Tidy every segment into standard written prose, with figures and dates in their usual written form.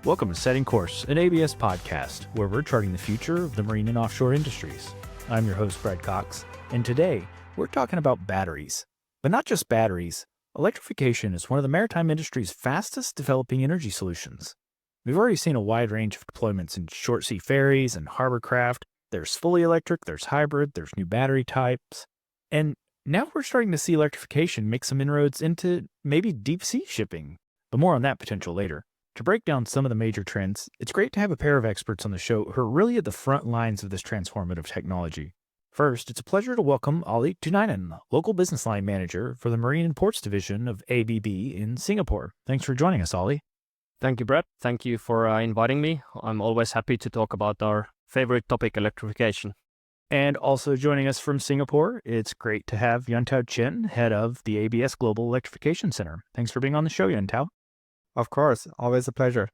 Welcome to Setting Course, an ABS podcast, where we're charting the future of the marine and offshore industries. I'm your host, Brad Cox, and today we're talking about batteries. But not just batteries. Electrification is one of the maritime industry's fastest developing energy solutions. We've already seen a wide range of deployments in short sea ferries and harbor craft. There's fully electric, there's hybrid, there's new battery types. And now we're starting to see electrification make some inroads into maybe deep sea shipping. But more on that potential later. To break down some of the major trends, it's great to have a pair of experts on the show who are really at the front lines of this transformative technology. First, it's a pleasure to welcome Olli Tuunainen, Local Business Line Manager for the Marine and Ports Division of ABB in Singapore. Thanks for joining us, Olli. Thank you, Brad. Thank you for inviting me. I'm always happy to talk about our favorite topic, electrification. And also joining us from Singapore, it's great to have YunTao Chen, head of the ABS Global Electrification Center. Thanks for being on the show, YunTao. Of course, always a pleasure.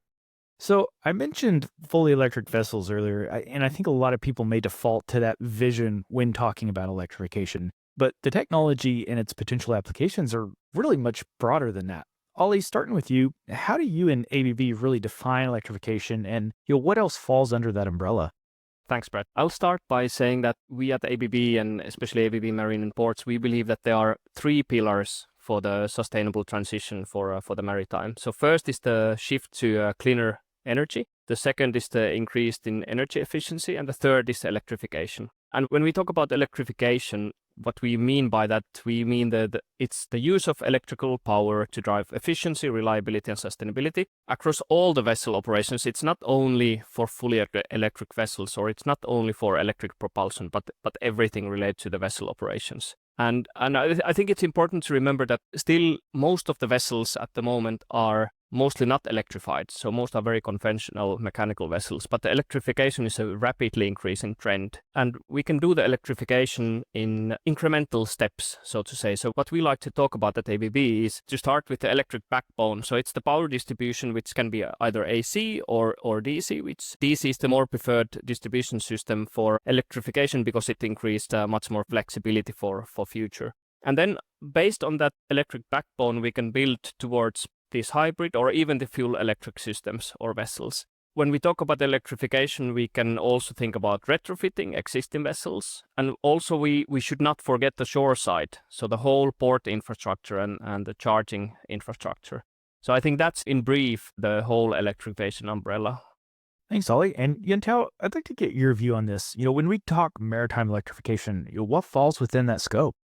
So I mentioned fully electric vessels earlier, and I think a lot of people may default to that vision when talking about electrification. But the technology and its potential applications are really much broader than that. Olli, starting with you, how do you and ABB really define electrification, and what else falls under that umbrella? Thanks, Brad. I'll start by saying that we at ABB, and especially ABB Marine and Ports, we believe that there are three pillars for the sustainable transition for the maritime. So first is the shift to cleaner energy. The second is the increase in energy efficiency, and the third is electrification. And when we talk about electrification, what we mean by that, we mean that it's the use of electrical power to drive efficiency, reliability, and sustainability across all the vessel operations. It's not only for fully electric vessels, or it's not only for electric propulsion, but everything related to the vessel operations. And I think it's important to remember that still most of the vessels at the moment are mostly not electrified. So most are very conventional mechanical vessels, but the electrification is a rapidly increasing trend. And we can do the electrification in incremental steps, so to say. So what we like to talk about at ABB is to start with the electric backbone. So it's the power distribution, which can be either AC or DC, which DC is the more preferred distribution system for electrification because it increased much more flexibility for future. And then based on that electric backbone, we can build towards these hybrid or even the fuel electric systems or vessels. When we talk about electrification, we can also think about retrofitting existing vessels. And also we should not forget the shore side. So the whole port infrastructure and the charging infrastructure. So I think that's in brief the whole electrification umbrella. Thanks, Olli. And YunTao, I'd like to get your view on this. When we talk maritime electrification, what falls within that scope?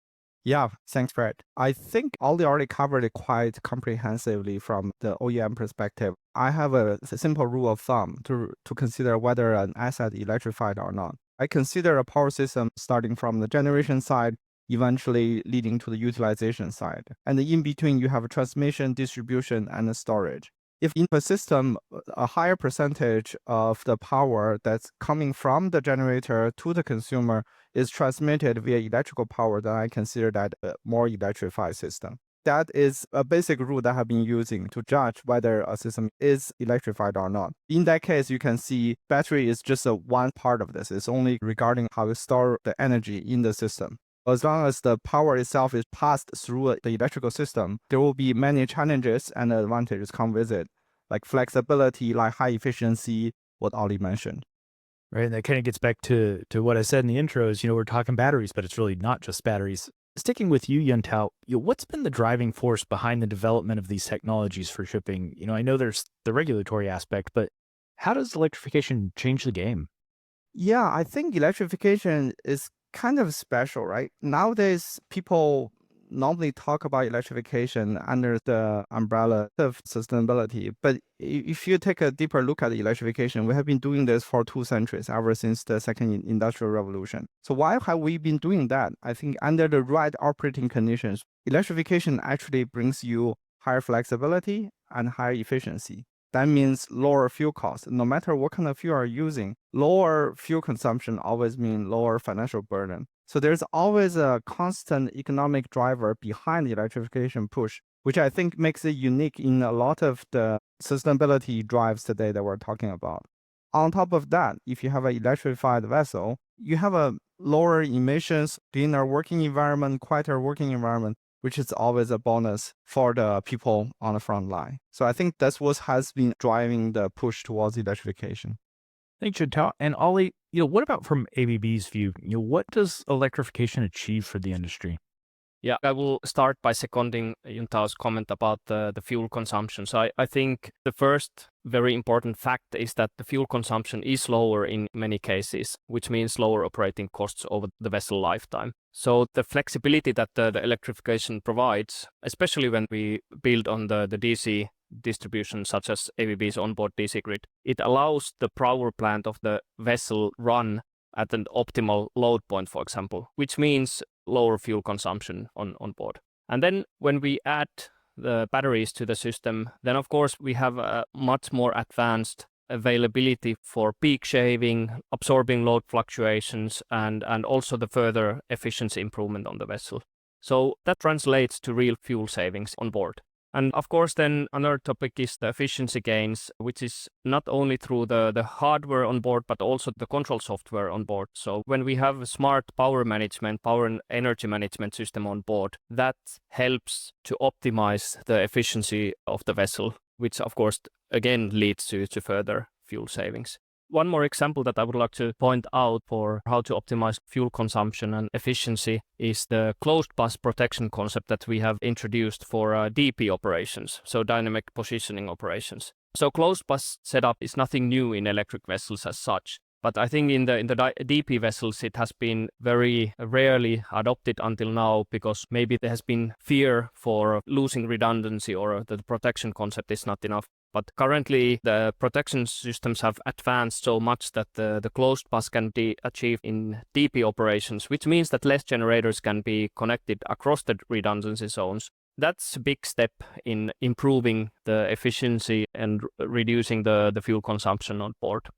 Yeah, thanks, Brad. I think Olli already covered it quite comprehensively from the OEM perspective. I have a simple rule of thumb to consider whether an asset is electrified or not. I consider a power system starting from the generation side, eventually leading to the utilization side. And in between, you have a transmission, distribution, and the storage. If in a system, a higher percentage of the power that's coming from the generator to the consumer is transmitted via electrical power, then I consider that a more electrified system. That is a basic rule that I've been using to judge whether a system is electrified or not. In that case, you can see battery is just one part of this. It's only regarding how you store the energy in the system. As long as the power itself is passed through the electrical system, there will be many challenges and advantages come with it, like flexibility, like high efficiency, what Olli mentioned. Right, and that kind of gets back to what I said in the intro is, we're talking batteries, but it's really not just batteries. Sticking with you, YunTao, what's been the driving force behind the development of these technologies for shipping? I know there's the regulatory aspect, but how does electrification change the game? Yeah, I think electrification is kind of special, right? Nowadays, people normally talk about electrification under the umbrella of sustainability. But if you take a deeper look at electrification, we have been doing this for 2 centuries, ever since the second industrial revolution. So why have we been doing that? I think under the right operating conditions, electrification actually brings you higher flexibility and higher efficiency. That means lower fuel costs. No matter what kind of fuel you're using, lower fuel consumption always means lower financial burden. So there's always a constant economic driver behind the electrification push, which I think makes it unique in a lot of the sustainability drives today that we're talking about. On top of that, if you have an electrified vessel, you have a lower emissions, cleaner working environment, quieter working environment, which is always a bonus for the people on the front line. So I think that's what has been driving the push towards electrification. Thanks, YunTao. And Olli, what about from ABB's view? What does electrification achieve for the industry? Yeah, I will start by seconding YunTao's comment about the fuel consumption. So I think the first very important fact is that the fuel consumption is lower in many cases, which means lower operating costs over the vessel lifetime. So the flexibility that the electrification provides, especially when we build on the DC distribution such as ABB's onboard DC grid, it allows the power plant of the vessel run at an optimal load point, for example, which means lower fuel consumption on board. And then when we add the batteries to the system, then of course we have a much more advanced availability for peak shaving, absorbing load fluctuations, and also the further efficiency improvement on the vessel. So that translates to real fuel savings on board. And of course, then another topic is the efficiency gains, which is not only through the hardware on board, but also the control software on board. So when we have a smart power management, power and energy management system on board, that helps to optimize the efficiency of the vessel, which of course, again, leads to further fuel savings. One more example that I would like to point out for how to optimize fuel consumption and efficiency is the closed bus protection concept that we have introduced for DP operations, so dynamic positioning operations. So closed bus setup is nothing new in electric vessels as such, but I think in the DP vessels it has been very rarely adopted until now because maybe there has been fear for losing redundancy or the protection concept is not enough. But currently, the protection systems have advanced so much that the closed bus can be achieved in DP operations, which means that less generators can be connected across the redundancy zones. That's a big step in improving the efficiency and reducing the fuel consumption on board.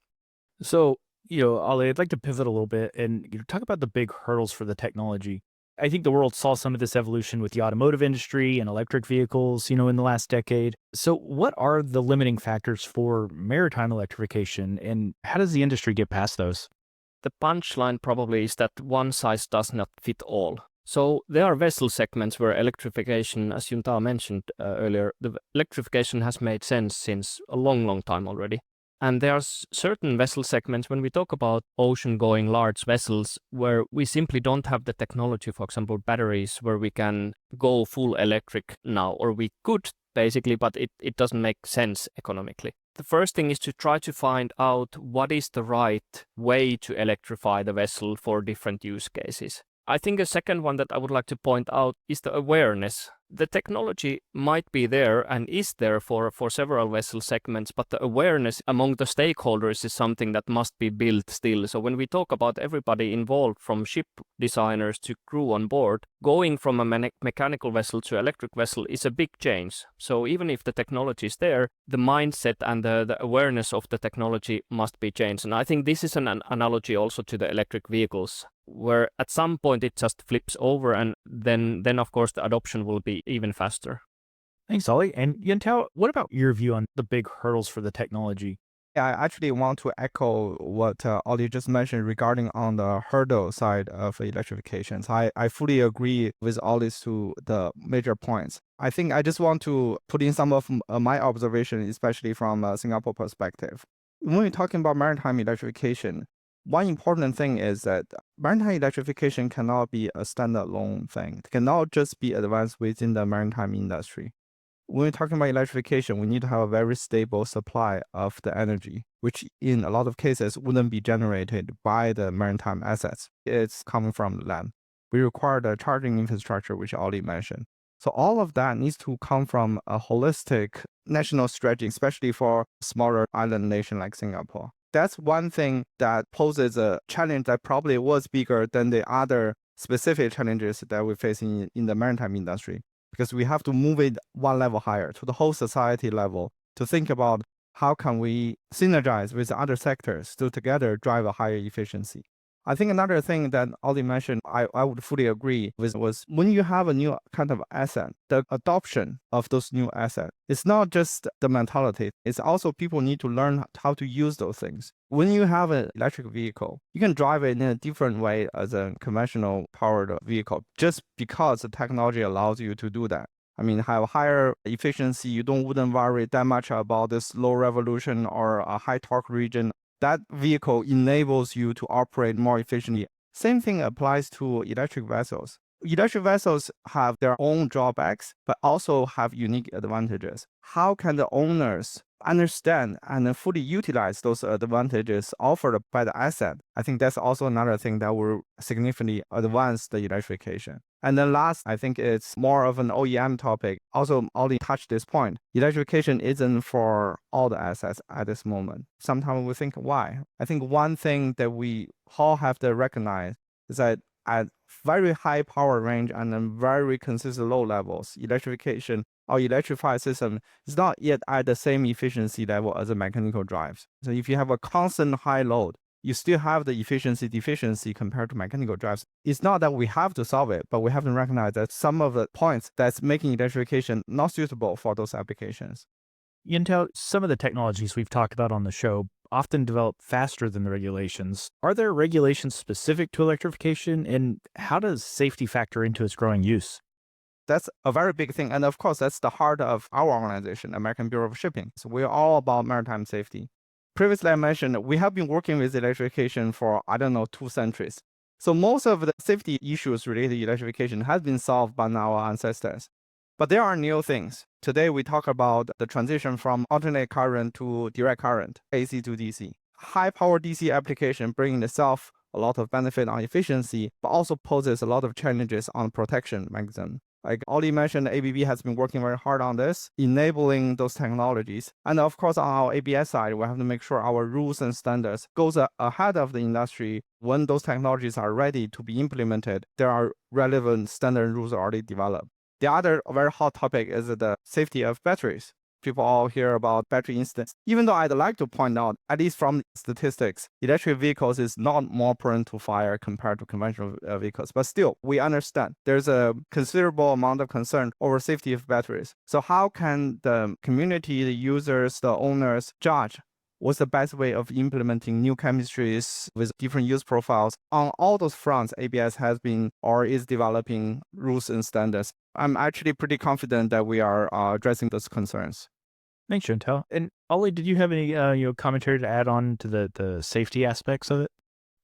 So, Olli, I'd like to pivot a little bit and talk about the big hurdles for the technology. I think the world saw some of this evolution with the automotive industry and electric vehicles, in the last decade. So what are the limiting factors for maritime electrification, and how does the industry get past those? The punchline probably is that one size does not fit all. So there are vessel segments where electrification, as YunTao mentioned earlier, the electrification has made sense since a long time already. And there are certain vessel segments when we talk about ocean-going large vessels where we simply don't have the technology, for example, batteries, where we can go full electric now, or we could basically, but it doesn't make sense economically. The first thing is to try to find out what is the right way to electrify the vessel for different use cases. I think a second one that I would like to point out is the awareness. The technology might be there and is there for several vessel segments, but the awareness among the stakeholders is something that must be built still. So when we talk about everybody involved, from ship designers to crew on board, going from a mechanical vessel to electric vessel is a big change. So even if the technology is there, the mindset and the awareness of the technology must be changed. And I think this is an analogy also to the electric vehicles, where at some point it just flips over and then of course the adoption will be even faster. Thanks, Olli. And YunTao, what about your view on the big hurdles for the technology? Yeah, I actually want to echo what Olli just mentioned regarding on the hurdle side of electrification. So I fully agree with Olli's to the major points. I think I just want to put in some of my observation, especially from a Singapore perspective. When we're talking about maritime electrification, one important thing is that maritime electrification cannot be a standalone thing. It cannot just be advanced within the maritime industry. When we're talking about electrification, we need to have a very stable supply of the energy, which in a lot of cases wouldn't be generated by the maritime assets. It's coming from land. We require the charging infrastructure, which Olli mentioned. So all of that needs to come from a holistic national strategy, especially for smaller island nation like Singapore. That's one thing that poses a challenge that probably was bigger than the other specific challenges that we face in the maritime industry, because we have to move it one level higher to the whole society level to think about how can we synergize with other sectors to together drive a higher efficiency. I think another thing that Olli mentioned, I would fully agree with, was when you have a new kind of asset, the adoption of those new assets, it's not just the mentality, it's also people need to learn how to use those things. When you have an electric vehicle, you can drive it in a different way as a conventional powered vehicle just because the technology allows you to do that. I mean, have higher efficiency, you wouldn't worry that much about this low revolution or a high torque region. That vehicle enables you to operate more efficiently. Same thing applies to electric vessels. Electric vessels have their own drawbacks, but also have unique advantages. How can the owners understand and fully utilize those advantages offered by the asset? I think that's also another thing that will significantly advance the electrification. And then last, I think it's more of an OEM topic. Also, Olli touched this point. Electrification isn't for all the assets at this moment. Sometimes we think, why? I think one thing that we all have to recognize is that at very high power range and then very consistent low levels, electrification or electrified system is not yet at the same efficiency level as a mechanical drives. So if you have a constant high load, you still have the efficiency deficiency compared to mechanical drives. It's not that we have to solve it, but we have to recognize that some of the points that's making electrification not suitable for those applications. YunTao, some of the technologies we've talked about on the show often develop faster than the regulations. Are there regulations specific to electrification, and how does safety factor into its growing use? That's a very big thing. And of course, that's the heart of our organization, American Bureau of Shipping. So we're all about maritime safety. Previously, I mentioned we have been working with electrification for, 2 centuries. So most of the safety issues related to electrification has been solved by our ancestors. But there are new things. Today, we talk about the transition from alternate current to direct current, AC to DC. High power DC application bringing itself a lot of benefit on efficiency, but also poses a lot of challenges on protection mechanism. Like Olli mentioned, ABB has been working very hard on this, enabling those technologies. And of course, on our ABS side, we have to make sure our rules and standards goes ahead of the industry. When those technologies are ready to be implemented, there are relevant standard rules already developed. The other very hot topic is the safety of batteries. People all hear about battery incidents. Even though I'd like to point out, at least from statistics, electric vehicles is not more prone to fire compared to conventional vehicles. But still, we understand there's a considerable amount of concern over safety of batteries. So how can the community, the users, the owners judge what's the best way of implementing new chemistries with different use profiles? On all those fronts, ABS has been or is developing rules and standards. I'm actually pretty confident that we are addressing those concerns. Thanks, YunTao. And Olli, did you have any commentary to add on to the safety aspects of it?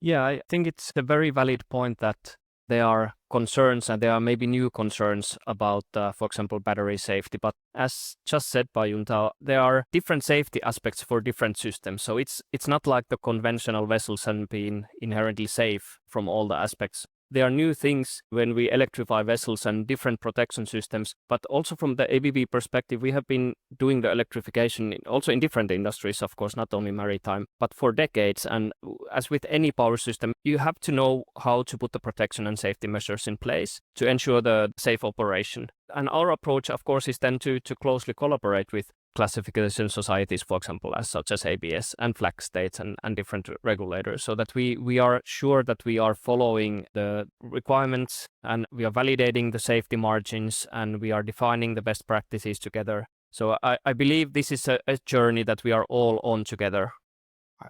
Yeah, I think it's a very valid point that there are concerns and there are maybe new concerns about, for example, battery safety. But as just said by YunTao, there are different safety aspects for different systems. So it's not like the conventional vessels have been inherently safe from all the aspects. There are new things when we electrify vessels and different protection systems, but also from the ABB perspective, we have been doing the electrification also in different industries, of course, not only maritime, but for decades. And as with any power system, you have to know how to put the protection and safety measures in place to ensure the safe operation. And our approach, of course, is then to closely collaborate with classification societies, for example, as such as ABS and flag states and different regulators, so that we are sure that we are following the requirements and we are validating the safety margins and we are defining the best practices together. So I believe this is a journey that we are all on together.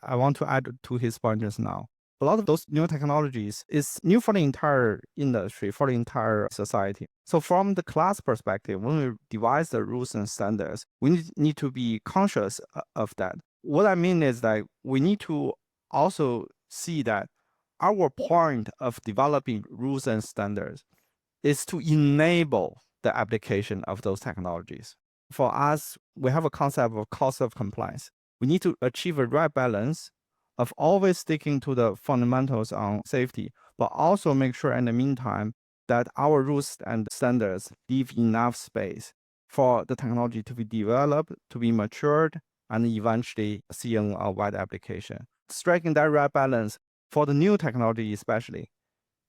I want to add to his point just now. A lot of those new technologies is new for the entire industry, for the entire society. So from the class perspective, when we devise the rules and standards, we need to be conscious of that. What I mean is that we need to also see that our point of developing rules and standards is to enable the application of those technologies. For us, we have a concept of cost of compliance. We need to achieve a right balance of always sticking to the fundamentals on safety, but also make sure in the meantime that our rules and standards leave enough space for the technology to be developed, to be matured, and eventually see a wide application. Striking that right balance for the new technology especially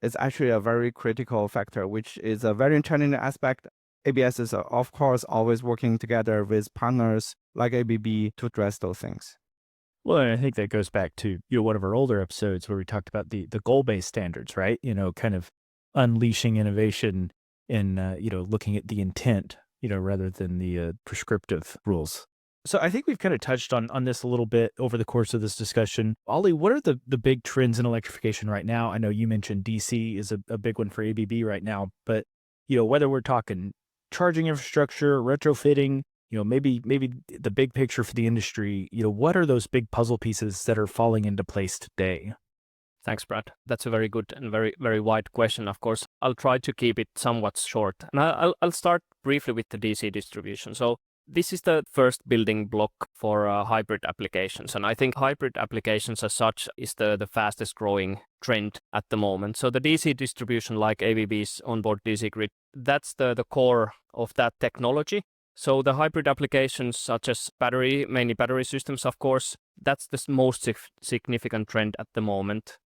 is actually a very critical factor, which is a very challenging aspect. ABS is, of course, always working together with partners like ABB to address those things. Well, and I think that goes back to one of our older episodes where we talked about the goal-based standards, right? Kind of unleashing innovation and looking at the intent, rather than the prescriptive rules. So I think we've kind of touched on this a little bit over the course of this discussion. Olli, what are the big trends in electrification right now? I know you mentioned DC is a big one for ABB right now, but whether we're talking charging infrastructure, retrofitting, maybe the big picture for the industry, what are those big puzzle pieces that are falling into place today? Thanks, Brad. That's a very good and very, very wide question. Of course, I'll try to keep it somewhat short. And I'll start briefly with the DC distribution. So this is the first building block for hybrid applications. And I think hybrid applications as such is the fastest growing trend at the moment. So the DC distribution, like ABB's onboard DC grid, that's the core of that technology. So the hybrid applications such as mainly battery systems, of course, that's the most significant trend at the moment.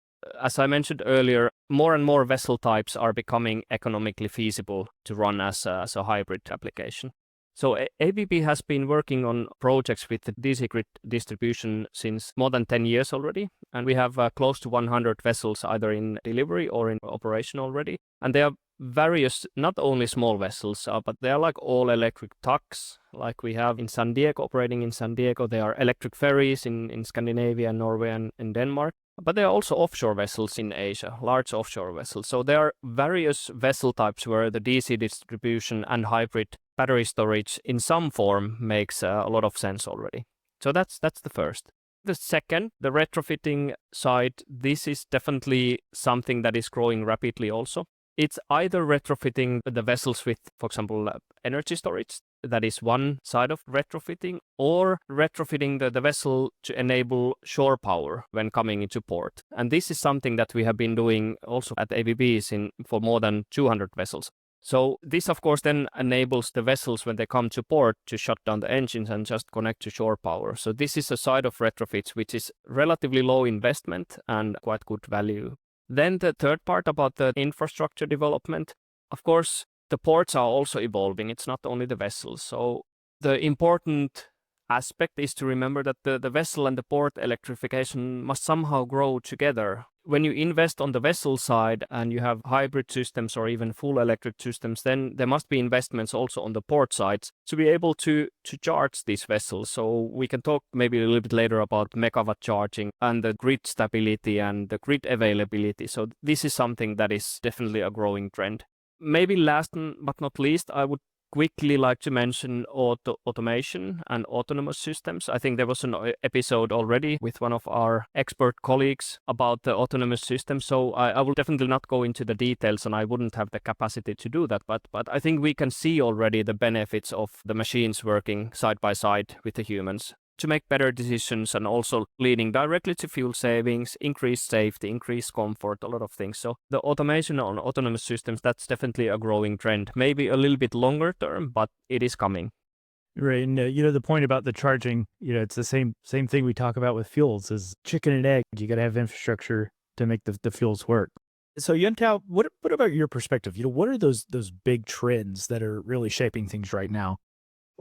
As I mentioned earlier, more and more vessel types are becoming economically feasible to run as a hybrid application. So ABB has been working on projects with the DC grid distribution since more than 10 years already. And we have close to 100 vessels either in delivery or in operation already. And they are various, not only small vessels, but they are like all electric tugs, like we have in San Diego, operating in San Diego. They are electric ferries in Scandinavia, Norway, and in Denmark. But there are also offshore vessels in Asia, large offshore vessels. So there are various vessel types where the DC distribution and hybrid battery storage in some form makes a lot of sense already. So that's the first. The second, the retrofitting side, this is definitely something that is growing rapidly also. It's either retrofitting the vessels with, for example, energy storage, that is one side of retrofitting, or retrofitting the vessel to enable shore power when coming into port. And this is something that we have been doing also at ABB's for more than 200 vessels. So this, of course, then enables the vessels when they come to port to shut down the engines and just connect to shore power. So this is a side of retrofits which is relatively low investment and quite good value. Then the third part about the infrastructure development, of course, the ports are also evolving. It's not only the vessels. So the important aspect is to remember that the vessel and the port electrification must somehow grow together. When you invest on the vessel side and you have hybrid systems or even full electric systems, then there must be investments also on the port sides to be able to charge these vessels. So we can talk maybe a little bit later about megawatt charging and the grid stability and the grid availability. So this is something that is definitely a growing trend. Maybe last but not least, I would quickly like to mention automation and autonomous systems. I think there was an episode already with one of our expert colleagues about the autonomous system. So I will definitely not go into the details and I wouldn't have the capacity to do that. But I think we can see already the benefits of the machines working side by side with the humans to make better decisions and also leading directly to fuel savings, increased safety, increased comfort, a lot of things. So the automation on autonomous systems, that's definitely a growing trend. Maybe a little bit longer term, but it is coming. Right. And, the point about the charging, it's the same thing we talk about with fuels is chicken and egg. You got to have infrastructure to make the fuels work. So YunTao, what about your perspective? What are those big trends that are really shaping things right now?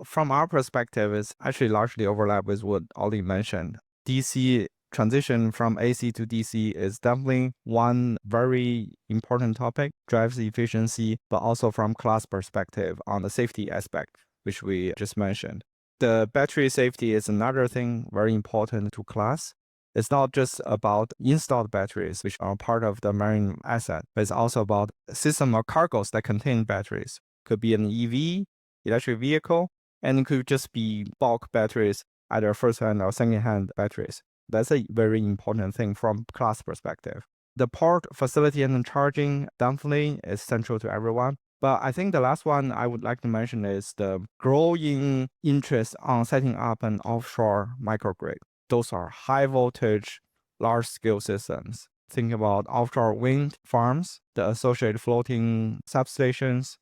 From our perspective, it's actually largely overlap with what Olli mentioned. DC transition from AC to DC is definitely one very important topic, drives efficiency, but also from class perspective on the safety aspect, which we just mentioned. The battery safety is another thing very important to class. It's not just about installed batteries, which are part of the marine asset, but it's also about a system of cargoes that contain batteries. Could be an EV, electric vehicle, and it could just be bulk batteries, either first-hand or second-hand batteries. That's a very important thing from class perspective. The port facility and charging definitely is central to everyone. But I think the last one I would like to mention is the growing interest on setting up an offshore microgrid. Those are high voltage, large-scale systems. Think about offshore wind farms, the associated floating substations,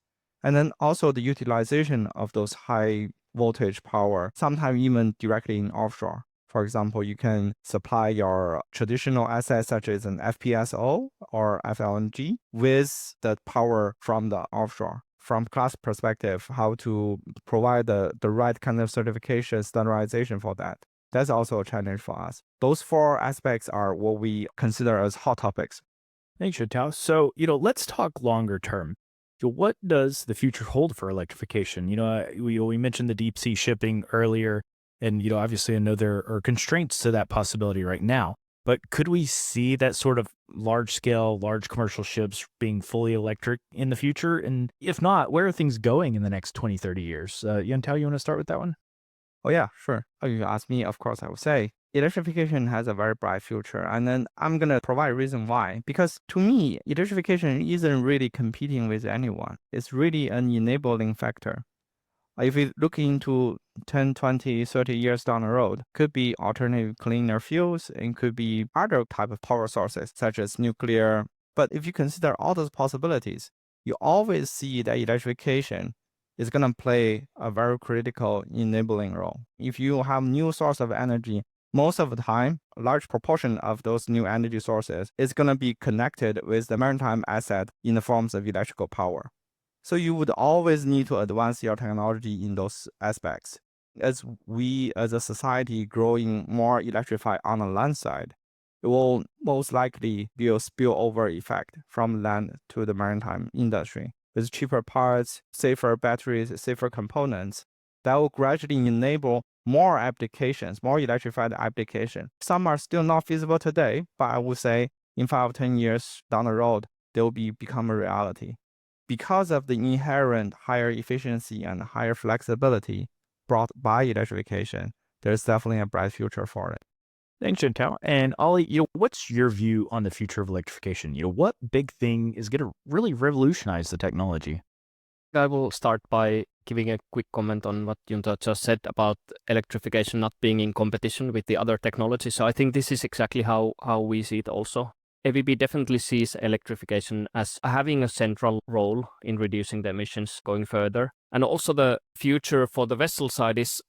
and then also the utilization of those high voltage power, sometimes even directly in offshore. For example, you can supply your traditional assets such as an FPSO or FLNG with the power from the offshore. From class perspective, how to provide the right kind of certification standardization for that. That's also a challenge for us. Those 4 aspects are what we consider as hot topics. Thanks, YunTao. So, let's talk longer term. What does the future hold for electrification? We mentioned the deep sea shipping earlier, and, obviously I know there are constraints to that possibility right now, but could we see that sort of large scale, large commercial ships being fully electric in the future? And if not, where are things going in the next 20, 30 years? YunTao, you want to start with that one? Oh yeah, sure. If you ask me, of course I would say electrification has a very bright future. And then I'm going to provide a reason why. Because to me, electrification isn't really competing with anyone. It's really an enabling factor. If you look into 10, 20, 30 years down the road, could be alternative cleaner fuels and could be other type of power sources such as nuclear. But if you consider all those possibilities, you always see that electrification is going to play a very critical enabling role. If you have new source of energy, most of the time, a large proportion of those new energy sources is going to be connected with the maritime asset in the forms of electrical power. So you would always need to advance your technology in those aspects. As we as a society growing more electrified on the land side, it will most likely be a spillover effect from land to the maritime industry. With cheaper parts, safer batteries, safer components, that will gradually enable more applications, more electrified applications. Some are still not feasible today, but I would say in 5 or 10 years down the road, they will become a reality. Because of the inherent higher efficiency and higher flexibility brought by electrification, there's definitely a bright future for it. Thanks, YunTao. And Olli, what's your view on the future of electrification? What big thing is going to really revolutionize the technology? I will start by giving a quick comment on what YunTao just said about electrification not being in competition with the other technologies. So I think this is exactly how we see it also. ABB definitely sees electrification as having a central role in reducing the emissions going further. And also the future for the vessel side is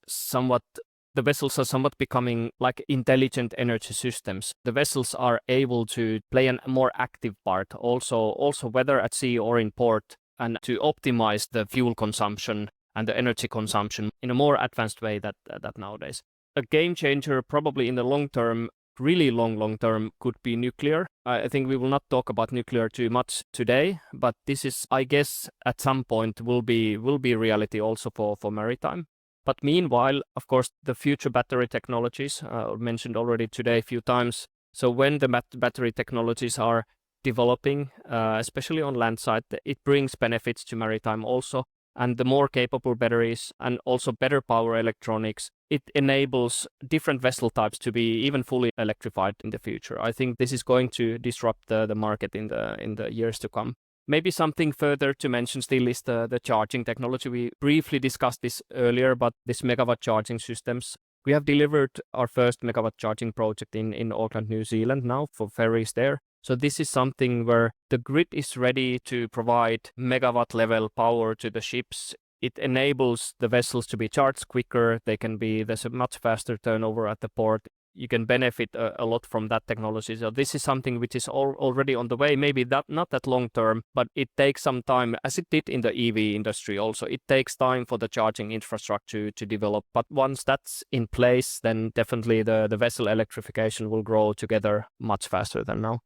the vessels are somewhat becoming like intelligent energy systems. The vessels are able to play a more active part, also whether at sea or in port, and to optimize the fuel consumption and the energy consumption in a more advanced way that nowadays. A game changer probably in the long term, really long term, could be nuclear. I think we will not talk about nuclear too much today, but this is, I guess, at some point will be reality also for maritime. But meanwhile, of course, the future battery technologies mentioned already today a few times. So when the battery technologies are developing, especially on land side, it brings benefits to maritime also. And the more capable batteries and also better power electronics, it enables different vessel types to be even fully electrified in the future. I think this is going to disrupt the market in the years to come. Maybe something further to mention still is the charging technology. We briefly discussed this earlier, but this megawatt charging systems. We have delivered our first megawatt charging project in Auckland, New Zealand now for ferries there. So this is something where the grid is ready to provide megawatt level power to the ships. It enables the vessels to be charged quicker. There's a much faster turnover at the port. You can benefit a lot from that technology. So this is something which is already on the way, maybe not that long term, but it takes some time, as it did in the EV industry also. It takes time for the charging infrastructure to develop. But once that's in place, then definitely the vessel electrification will grow together much faster than now.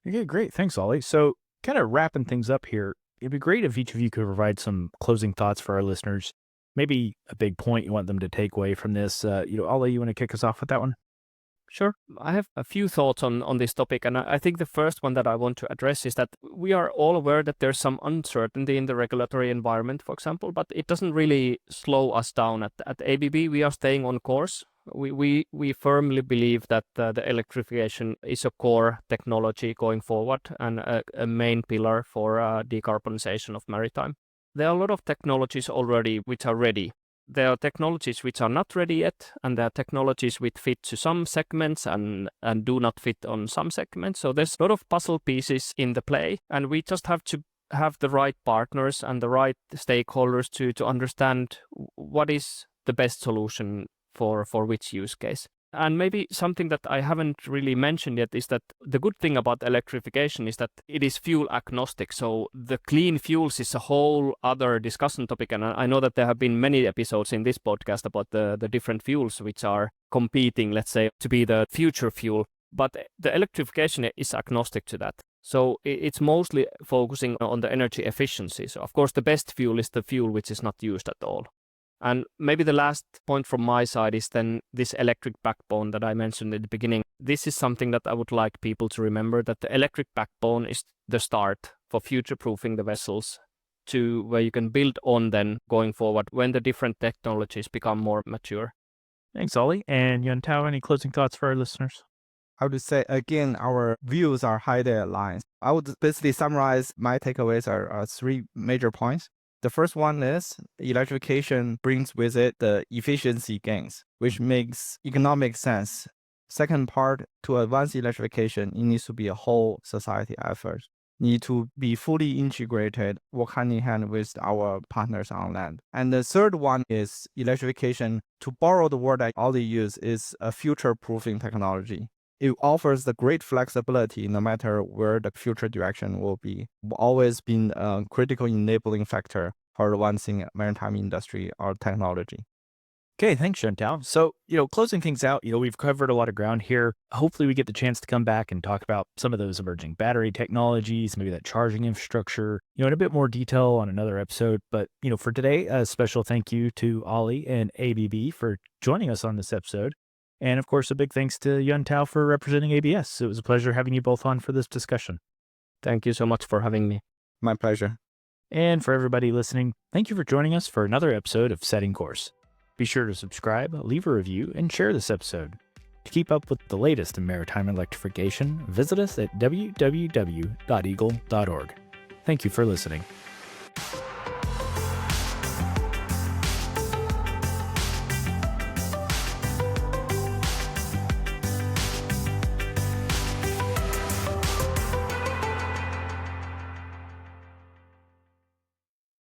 Okay, great. Thanks, Olli. So kind of wrapping things up here, it'd be great if each of you could provide some closing thoughts for our listeners. Maybe a big point you want them to take away from this. Olli, you want to kick us off with that one? Sure. I have a few thoughts on this topic, and I think the first one that I want to address is that we are all aware that there's some uncertainty in the regulatory environment, for example, but it doesn't really slow us down. At ABB, we are staying on course. We firmly believe that the electrification is a core technology going forward and a main pillar for decarbonization of maritime. There are a lot of technologies already which are ready. There are technologies which are not ready yet, and there are technologies which fit to some segments and do not fit on some segments. So there's a lot of puzzle pieces in the play, and we just have to have the right partners and the right stakeholders to understand what is the best solution for which use case. And maybe something that I haven't really mentioned yet is that the good thing about electrification is that it is fuel agnostic. So the clean fuels is a whole other discussion topic. And I know that there have been many episodes in this podcast about the different fuels which are competing, let's say, to be the future fuel. But the electrification is agnostic to that. So it's mostly focusing on the energy efficiency. So of course, the best fuel is the fuel which is not used at all. And maybe the last point from my side is then this electric backbone that I mentioned at the beginning. This is something that I would like people to remember, that the electric backbone is the start for future-proofing the vessels to where you can build on then going forward when the different technologies become more mature. Thanks, Olli. And YunTao, any closing thoughts for our listeners? I would say, again, our views are highly aligned. I would basically summarize my takeaways are three major points. The first one is electrification brings with it the efficiency gains, which makes economic sense. Second part, to advance electrification, it needs to be a whole society effort. Need to be fully integrated, work hand in hand with our partners on land. And the third one is electrification, to borrow the word that Olli used, is a future-proofing technology. It offers the great flexibility no matter where the future direction will be. Always been a critical enabling factor for advancing maritime industry or technology. Okay, thanks, YunTao. So, closing things out, we've covered a lot of ground here. Hopefully we get the chance to come back and talk about some of those emerging battery technologies, maybe that charging infrastructure, in a bit more detail on another episode. But, for today, a special thank you to Olli and ABB for joining us on this episode. And of course, a big thanks to YunTao for representing ABS. It was a pleasure having you both on for this discussion. Thank you so much for having me. My pleasure. And for everybody listening, thank you for joining us for another episode of Setting Course. Be sure to subscribe, leave a review, and share this episode. To keep up with the latest in maritime electrification, visit us at www.eagle.org. Thank you for listening.